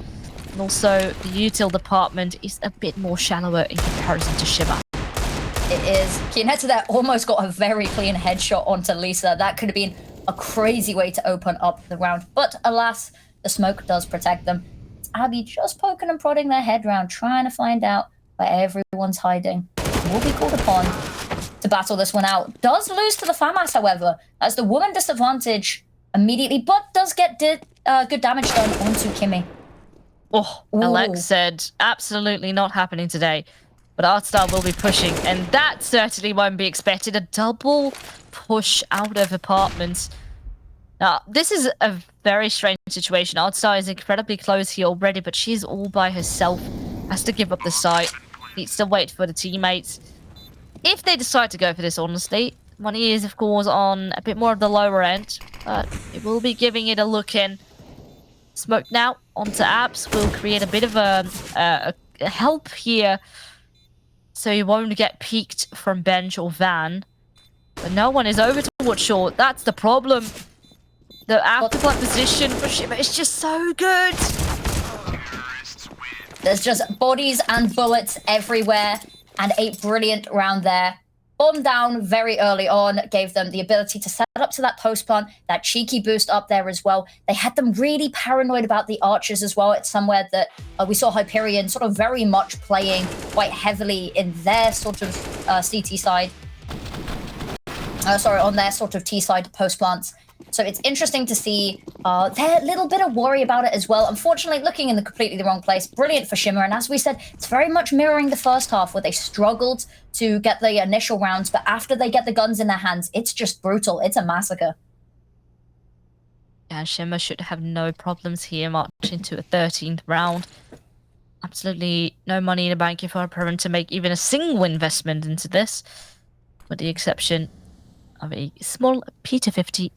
Speaker 1: And also, the util department is a bit more shallower in comparison to Shimmer.
Speaker 2: It is. Kionetta there almost got a very clean headshot onto Lisa. That could have been a crazy way to open up the round. But alas, the smoke does protect them. It's Abby just poking and prodding their head round, trying to find out where everyone's hiding. Will be called upon to battle this one out. Does lose to the FAMAS, however, as the woman disadvantage immediately, but does get good damage done onto Kimmy.
Speaker 1: Oh, Alex said, absolutely not happening today. But artstar will be pushing, and that certainly won't be expected. A double push out of apartments. Now, this is a very strange situation. artstar is incredibly close here already, but she's all by herself. Has to give up the site. Needs to wait for the teammates. If they decide to go for this, honestly, money is, of course, on a bit more of the lower end, but it will be giving it a look in. Smoke now onto apps will create a bit of a help here, so you won't get peeked from bench or van. But no one is over towards short. That's the problem. The afterflight position for Shimmer is just so good.
Speaker 2: There's just bodies and bullets everywhere, and a brilliant round there. Bomb down very early on, gave them the ability to set up to that post plant, that cheeky boost up there as well. They had them really paranoid about the archers as well. It's somewhere that we saw Hyperion sort of very much playing quite heavily in their sort of CT side. Sorry, on their sort of T side post plants. So it's interesting to see their little bit of worry about it as well. Unfortunately, looking in the completely the wrong place. Brilliant for Shimmer. And as we said, it's very much mirroring the first half where they struggled to get the initial rounds. But after they get the guns in their hands, it's just brutal. It's a massacre.
Speaker 1: Yeah, Shimmer should have no problems here marching to a 13th round. Absolutely no money in the bank if Hyperion to make even a single investment into this. With the exception of a small P250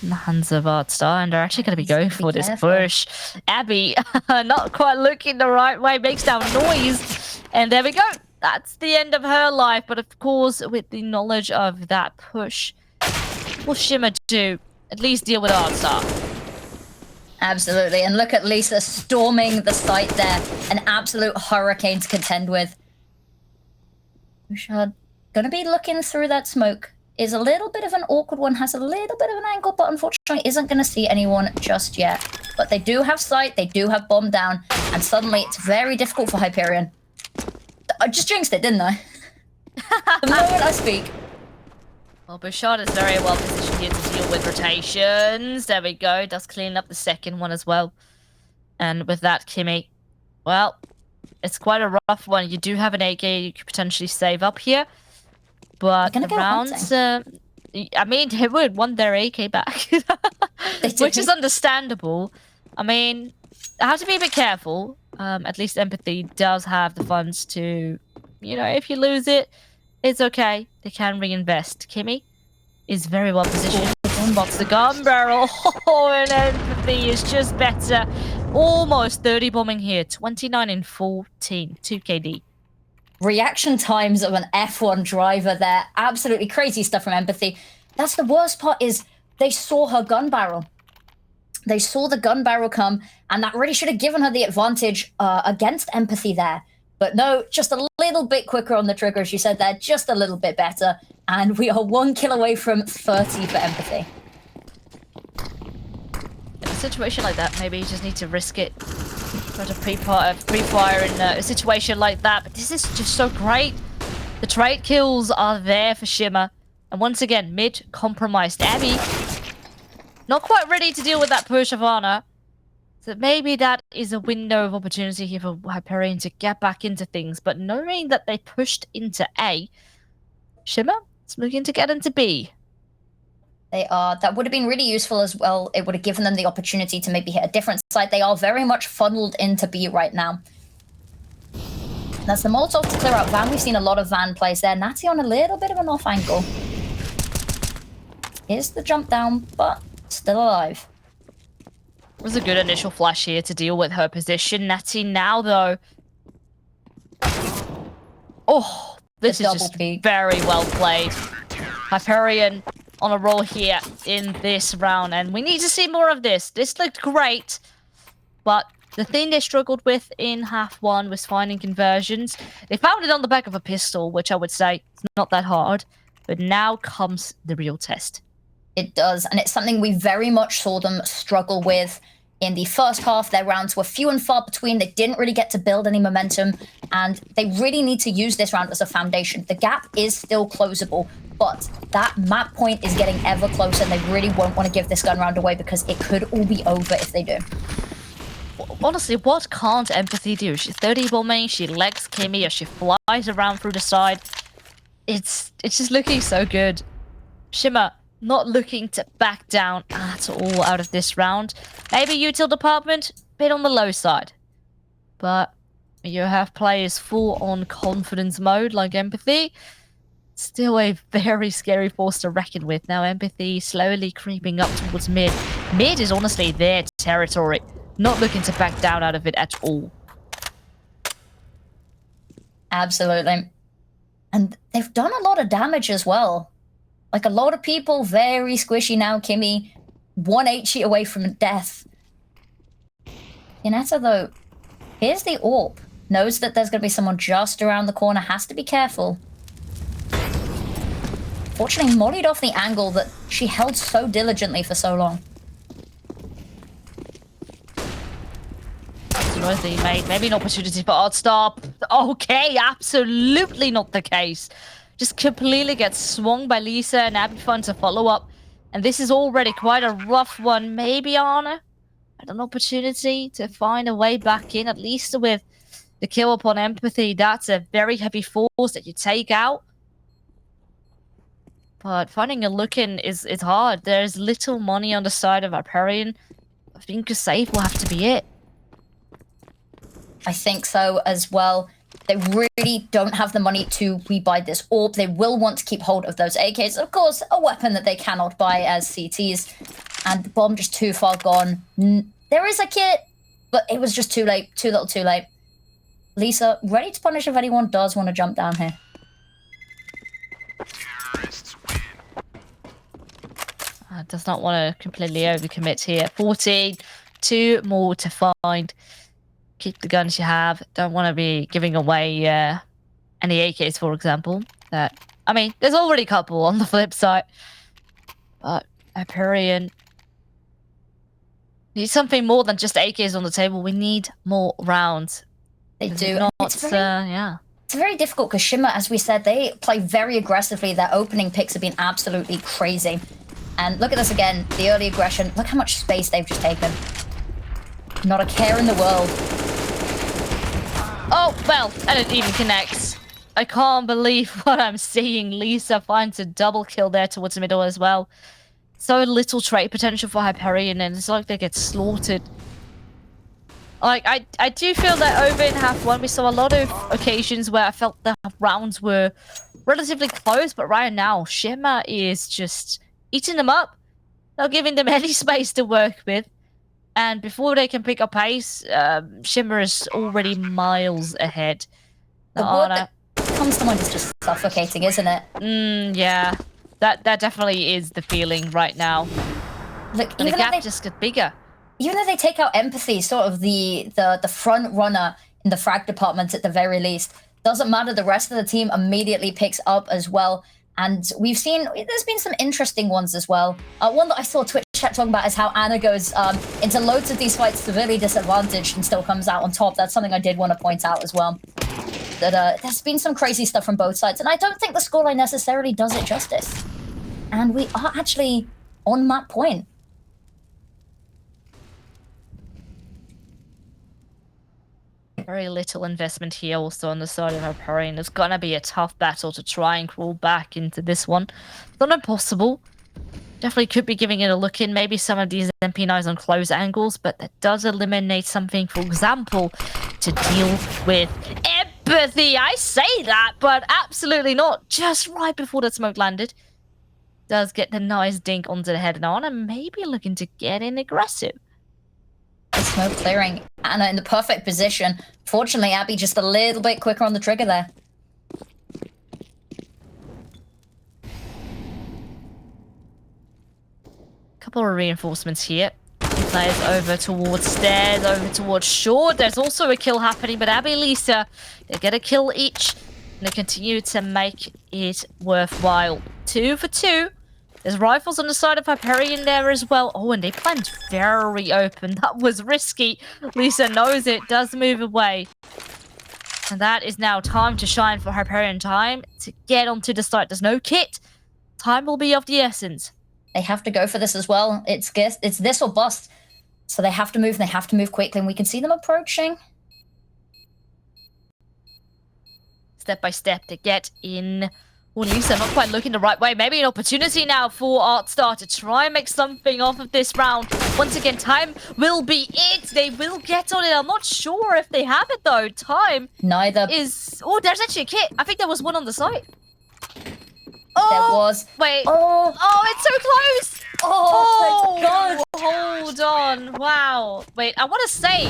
Speaker 1: in the hands of artstar, and they're actually going to be going for this push. Abby, not quite looking the right way, makes down noise, and there we go. That's the end of her life. But of course, with the knowledge of that push, what will Shimmer do? At least deal with artstar.
Speaker 2: Absolutely, and look at Lisa storming the site there. An absolute hurricane to contend with. Bouchard gonna be looking through that smoke. Is a little bit of an awkward one, has a little bit of an angle, but unfortunately isn't going to see anyone just yet. But they do have sight, they do have bomb down, and suddenly it's very difficult for Hyperion. I just jinxed it, didn't I? The moment I speak.
Speaker 1: Well, Bouchard is very well positioned here to deal with rotations. There we go, does clean up the second one as well. And with that, Kimmy, well, it's quite a rough one. You do have an AK you could potentially save up here. But the rounds, I mean, they would want their AK back, which is understandable. I mean, I have to be a bit careful. At least Empathy does have the funds to, you know, if you lose it, it's okay. They can reinvest. Kimmy is very well positioned. Spots the gun barrel. Oh, and Empathy is just better. Almost 30 bombing here. 29 in 14. 2 KD.
Speaker 2: Reaction times of an F1 driver there. Absolutely crazy stuff from Empathy. That's the worst part is they saw her gun barrel. They saw the gun barrel come, and that really should have given her the advantage against Empathy there. But no, just a little bit quicker on the trigger, as you said there, just a little bit better. And we are 1 kill away from 30 for Empathy.
Speaker 1: In a situation like that, maybe you just need to risk it. Try to pre-fire in a situation like that, but this is just so great. The trade kills are there for Shimmer, and once again, mid compromised. Abby not quite ready to deal with that push of Anna, so maybe that is a window of opportunity here for Hyperion to get back into things. But knowing that they pushed into A, Shimmer is looking to get into B.
Speaker 2: They are. That would have been really useful as well. It would have given them the opportunity to maybe hit a different site. They are very much funneled into B right now. That's the Molotov to clear out Van. We've seen a lot of Van plays there. Natty on a little bit of an off angle. Here's the jump down, but still alive.
Speaker 1: It was a good initial flash here to deal with her position. Natty now, though. Oh, this is just very well played. Hyperion on a roll here in this round, and we need to see more of this. This looked great, but the thing they struggled with in half one was finding conversions. They found it on the back of a pistol, which I would say is not that hard, but now comes the real test.
Speaker 2: It does, and it's something we very much saw them struggle with in the first half. Their rounds were few and far between. They didn't really get to build any momentum, and they really need to use this round as a foundation. The gap is still closable, but that map point is getting ever closer, and they really won't want to give this gun round away because it could all be over if they do.
Speaker 1: Honestly, what can't Empathy do? She's 30 bombing, she legs Kimmy as she flies around through the side. It's just looking so good. Shimmer not looking to back down at all out of this round. Maybe util department, bit on the low side. But you have players full on confidence mode like Empathy. Still a very scary force to reckon with. Now Empathy slowly creeping up towards mid. Mid is honestly their territory. Not looking to back down out of it at all.
Speaker 2: Absolutely. And they've done a lot of damage as well. Like, a lot of people very squishy now. Kimmy, 1 HE away from death. Kionetta, though, here's the AWP. Knows that there's going to be someone just around the corner. Has to be careful. Fortunately, mollied off the angle that she held so diligently for so long.
Speaker 1: Maybe an opportunity for artstar. Okay, absolutely not the case. Just completely gets swung by Lisa, and Abby finds a follow-up. And this is already quite a rough one. Maybe Anna had an opportunity to find a way back in, at least with the kill upon Empathy. That's a very heavy force that you take out. But finding a look in is hard. There's little money on the side of Hyperion. I think a save will have to be it.
Speaker 2: I think so as well. They really don't have the money to rebuy this orb. They will want to keep hold of those AKs. Of course, a weapon that they cannot buy as CTs. And the bomb just too far gone. There is a kit, but it was just too late. Too little, too late. Lisa, ready to punish if anyone does want to jump down here.
Speaker 1: Does not want to completely overcommit here. 14, 2 more to find. Keep the guns you have. Don't want to be giving away any AKs, for example. I mean, there's already a couple on the flip side. But Hyperion needs something more than just AKs on the table. We need more rounds.
Speaker 2: They do.
Speaker 1: Yeah.
Speaker 2: It's very difficult because Shimmer, as we said, they play very aggressively. Their opening picks have been absolutely crazy. And look at this again, the early aggression. Look how much space they've just taken. Not a care in the world.
Speaker 1: Oh, well, and it even connects. I can't believe what I'm seeing. Lisa finds a double kill there towards the middle as well. So little trade potential for Hyperion, and it's like they get slaughtered. Like, I do feel that over in half one, we saw a lot of occasions where I felt the rounds were relatively close, but right now, Shimmer is just eating them up, not giving them any space to work with. And before they can pick up pace, Shimmer is already miles ahead.
Speaker 2: The word that comes to mind is just suffocating, isn't it?
Speaker 1: Yeah. That definitely is the feeling right now.
Speaker 2: Look,
Speaker 1: the gap just gets bigger.
Speaker 2: Even though they take out empathy, sort of the front runner in the frag department at the very least, doesn't matter. The rest of the team immediately picks up as well. And we've seen, there's been some interesting ones as well. One that I saw Twitch chat talking about is how Anna goes into loads of these fights severely disadvantaged and still comes out on top. That's something I did want to point out as well. That there's been some crazy stuff from both sides. And I don't think the scoreline necessarily does it justice. And we are actually on map point.
Speaker 1: Very little investment here also on the side of Hyperion. It's gonna be a tough battle to try and crawl back into this one. Not impossible. Definitely could be giving it a look in. Maybe some of these MP9s on close angles, but that does eliminate something, for example, to deal with empathy. I say that, but absolutely not. Just right before the smoke landed. Does get the nice dink onto the head and on, and maybe looking to get in aggressive.
Speaker 2: The smoke clearing. Anna in the perfect position. Fortunately, Abby just a little bit quicker on the trigger there.
Speaker 1: Couple of reinforcements here. Players over towards stairs, over towards short. There's also a kill happening, but Abby and Lisa, they get a kill each. And they continue to make it worthwhile. 2 for 2. There's rifles on the side of Hyperion there as well. Oh, and they planned very open. That was risky. Lisa knows it. Does move away. And that is now time to shine for Hyperion. Time to get onto the site. There's no kit. Time will be of the essence.
Speaker 2: They have to go for this as well. It's this or bust. So they have to move, and they have to move quickly. And we can see them approaching.
Speaker 1: Step by step to get in. Oh, Lisa not quite looking the right way. Maybe an opportunity now for artstar to try and make something off of this round. Once again, time will be it. They will get on it. I'm not sure if they have it, though. Time
Speaker 2: Neither
Speaker 1: is... Oh, there's actually a kit. I think there was one on the site.
Speaker 2: Oh, there was.
Speaker 1: Wait.
Speaker 2: Oh,
Speaker 1: it's so close.
Speaker 2: Oh my God.
Speaker 1: Hold on. Wow. Wait, I want to say,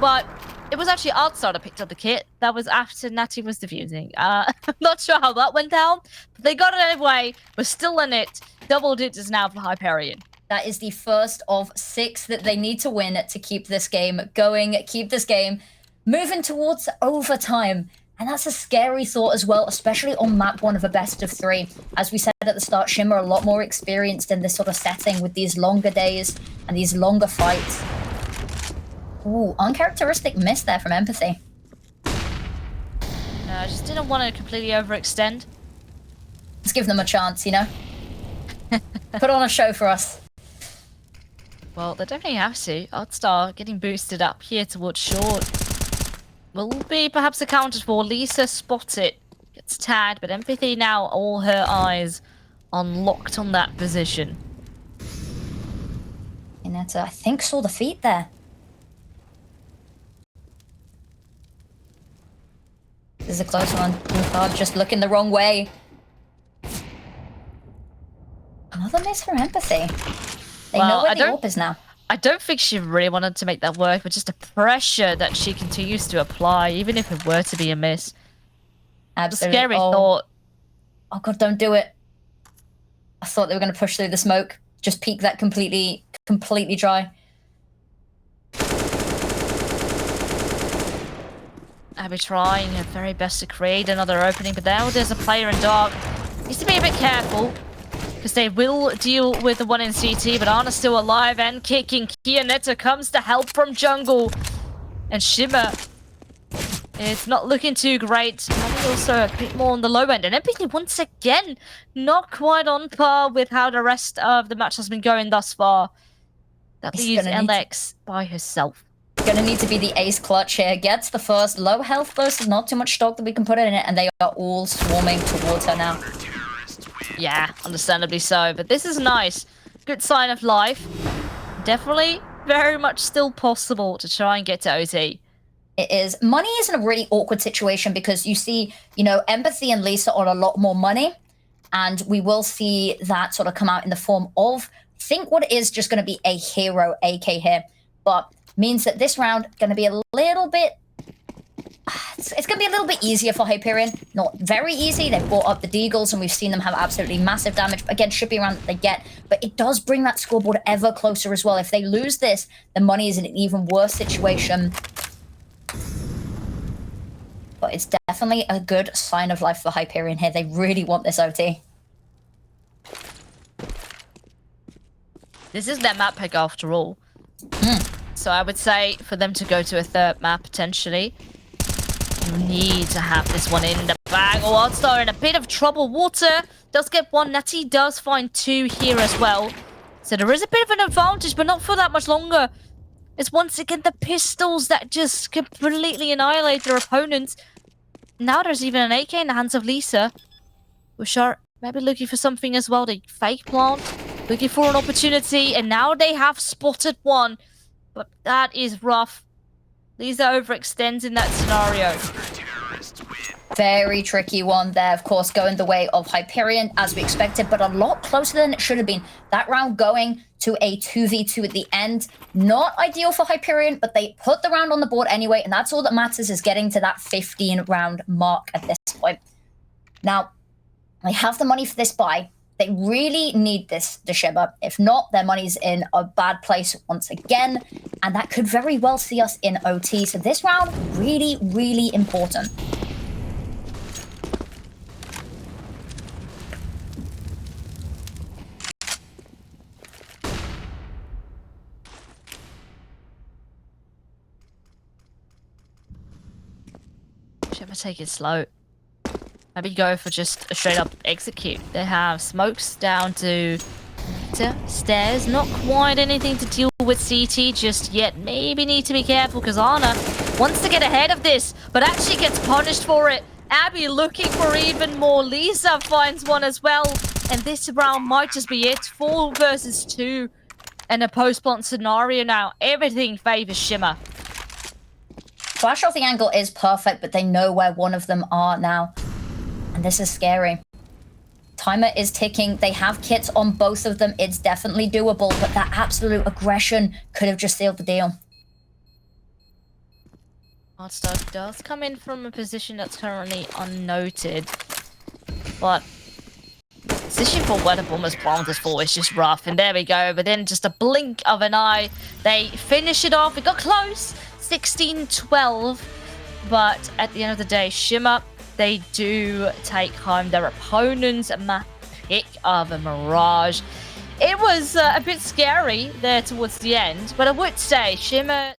Speaker 1: but... It was actually artstar that picked up the kit. That was after Natty was defusing. I'm not sure how that went down, but they got it anyway. We're still in it. Double digits now for Hyperion.
Speaker 2: That is the first of 6 that they need to win to keep this game going, keep this game moving towards overtime. And that's a scary thought as well, especially on map 1 of a best of 3. As we said at the start, Shimmer a lot more experienced in this sort of setting with these longer days and these longer fights. Ooh, uncharacteristic miss there from empathy.
Speaker 1: No, I just didn't want to completely overextend.
Speaker 2: Let's give them a chance, you know? Put on a show for us.
Speaker 1: Well, they definitely have to. Artstar getting boosted up here towards short. Will be perhaps accounted for. Lisa spotted. Gets tagged, but empathy now all her eyes on locked on that position.
Speaker 2: Kionetta, I think, saw the feet there. This is a close one. Just looking the wrong way. Another miss for Empathy. They know where the AWP is now.
Speaker 1: I don't think she really wanted to make that work, but just the pressure that she continues to apply, even if it were to be a miss.
Speaker 2: Absolutely.
Speaker 1: Scary thought.
Speaker 2: Oh god, don't do it. I thought they were going to push through the smoke. Just peek that completely dry.
Speaker 1: Abby trying her very best to create another opening, but now there's a player in dark. Needs to be a bit careful, because they will deal with the one in CT, but Anna's still alive and kicking. Kionetta comes to help from jungle. And Shimmer, it's not looking too great. Maybe also a bit more on the low end. And MPT once again, not quite on par with how the rest of the match has been going thus far. That leaves LX by herself.
Speaker 2: Gonna need to be the ace clutch here. Gets the first. Low health though, so not too much stock that we can put in it, and they are all swarming towards her now.
Speaker 1: Yeah, understandably so. But this is nice. Good sign of life. Definitely very much still possible to try and get to OT.
Speaker 2: It is. Money is in a really awkward situation because you see, you know, Empathy and Lisa on a lot more money. And we will see that sort of come out in the form of, I think what it is just going to be a hero AK here. But means that this round going to be a little bit... It's going to be a little bit easier for Hyperion. Not very easy. They've brought up the Deagles and we've seen them have absolutely massive damage. Again, should be a round that they get. But it does bring that scoreboard ever closer as well. If they lose this, the money is in an even worse situation. But it's definitely a good sign of life for Hyperion here. They really want this OT.
Speaker 1: This is their map pick after all. So I would say for them to go to a third map potentially, you need to have this one in the bag. Oh, artstar in a bit of trouble. Water does get one. Natty does find two here as well. So there is a bit of an advantage, but not for that much longer. It's once again the pistols that just completely annihilate their opponents. Now there's even an AK in the hands of Lisa. Which are maybe looking for something as well. They fake plant, looking for an opportunity, and now they have spotted one. But that is rough. Lisa overextends in that scenario.
Speaker 2: Very tricky one there, of course, going the way of Hyperion, as we expected, but a lot closer than it should have been. That round going to a 2v2 at the end. Not ideal for Hyperion, but they put the round on the board anyway, and that's all that matters, is getting to that 15-round mark at this point. Now, they have the money for this buy. They really need this, the shimmer. If not, their money's in a bad place once again, and that could very well see us in OT. So this round, really, really important.
Speaker 1: Shimmer, take it slow. Maybe go for just a straight up execute. They have smokes down to stairs. Not quite anything to deal with CT just yet. Maybe need to be careful because Anna wants to get ahead of this, but actually gets punished for it. Abby looking for even more. Lisa finds one as well. And this round might just be it. 4 versus 2 in a post-plant scenario now. Everything favors Shimmer.
Speaker 2: Flash off the angle is perfect, but they know where one of them are now. And this is scary. Timer is ticking. They have kits on both of them. It's definitely doable, but that absolute aggression could have just sealed the deal.
Speaker 1: Artstar does come in from a position that's currently unnoted. But position for where the bomber's planted for is just rough. And there we go. But then just a blink of an eye, they finish it off. It got close. 16-12. But at the end of the day, Shimmer, they do take home their opponent's map pick of a Mirage. It was a bit scary there towards the end, but I would say Shimmer